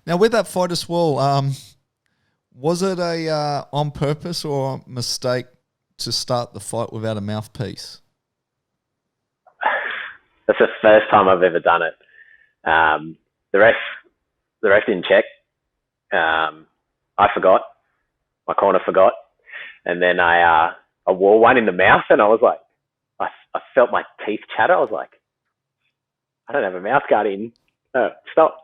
Now, with that fight as well, was it a on purpose or a mistake to start the fight without a mouthpiece? That's the first time I've ever done it. The ref, the ref didn't check. I forgot. My corner forgot, and then I wore one in the mouth, and I was like, I felt my teeth chatter. I was like, I don't have a mouth guard in. Oh, stop.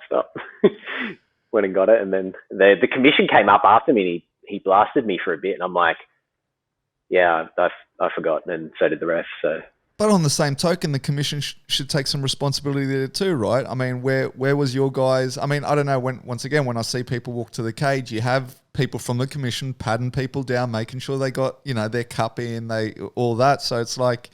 Went and got it, and then the commission came up after me, and he blasted me for a bit, and I'm like, yeah, I forgot, and so did the ref. So. But on the same token, the commission should take some responsibility there too, right? I mean, where was your guys? I mean, I don't know. Once again, when I see people walk to the cage, you have people from the commission patting people down, making sure they got their cup in, all that. So it's like,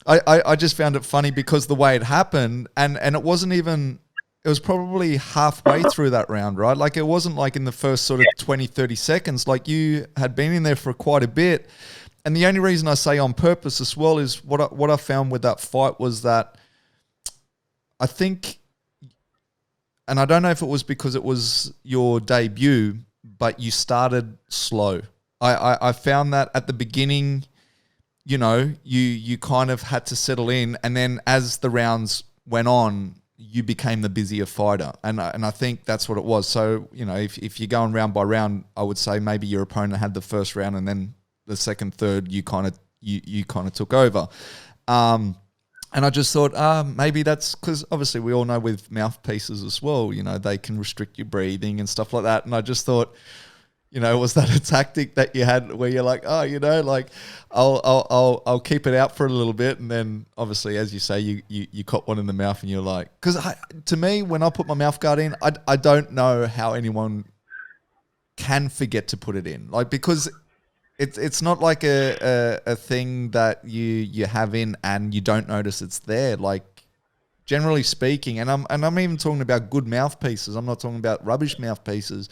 I just found it funny because the way it happened, and it wasn't even. It was probably halfway through that round, right? Like it wasn't like in the first sort of 20, 30 seconds. Like you had been in there for quite a bit. And the only reason I say on purpose as well is what I found with that fight was that I think, and I don't know if it was because it was your debut, but you started slow. I found that at the beginning, you kind of had to settle in, and then as the rounds went on, you became the busier fighter, and I think that's what it was. So if you're going round by round, I would say maybe your opponent had the first round, and then the second, third, you kind of took over. And I just thought, maybe that's because obviously we all know with mouthpieces as well, they can restrict your breathing and stuff like that. And I just thought, was that a tactic that you had where you're like, like I'll keep it out for a little bit, and then obviously, as you say, you caught one in the mouth, and you're like, because to me, when I put my mouth guard in, I don't know how anyone can forget to put it in, like because it's not like a thing that you have in and you don't notice it's there. Like generally speaking, and I'm even talking about good mouthpieces. I'm not talking about rubbish mouthpieces.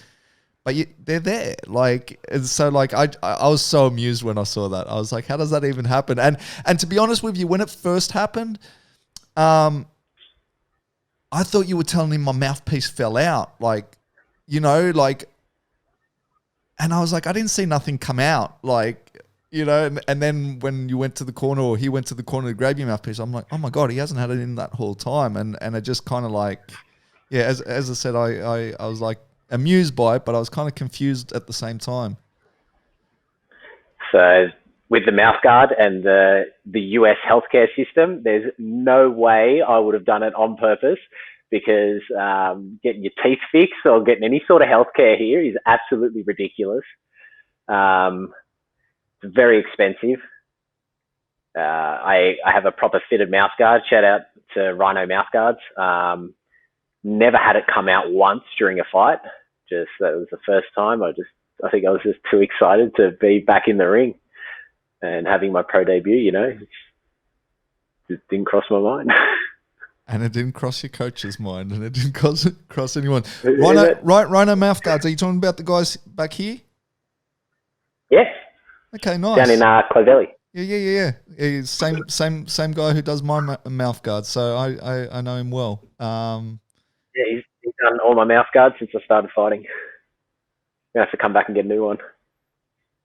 But they're there, like, and so like I was so amused when I saw that. I was like, how does that even happen? And to be honest with you, when it first happened, I thought you were telling him my mouthpiece fell out, like, like, and I was like, I didn't see nothing come out, like, and then when you went to the corner, or he went to the corner to grab your mouthpiece, I'm like, oh my God, he hasn't had it in that whole time, and it just kind of like, yeah, as I said, I was like, amused by it, but I was kind of confused at the same time. So with the mouth guard and the US healthcare system, there's no way I would have done it on purpose, because getting your teeth fixed or getting any sort of healthcare here is absolutely ridiculous. It's very expensive. I have a proper fitted mouth guard. Shout out to Rhino mouth guards. Never had it come out once during a fight. That was the first time. I think I was just too excited to be back in the ring and having my pro debut. It just didn't cross my mind. And it didn't cross your coach's mind, and it didn't cross anyone. Rhino mouth guards. Are you talking about the guys back here? Yeah. Okay, nice. Down in Clovelly. Yeah. He's same guy who does my mouth guards, so I know him well. Yeah, he's done all my mouth guards since I started fighting. I'm going to have to come back and get a new one.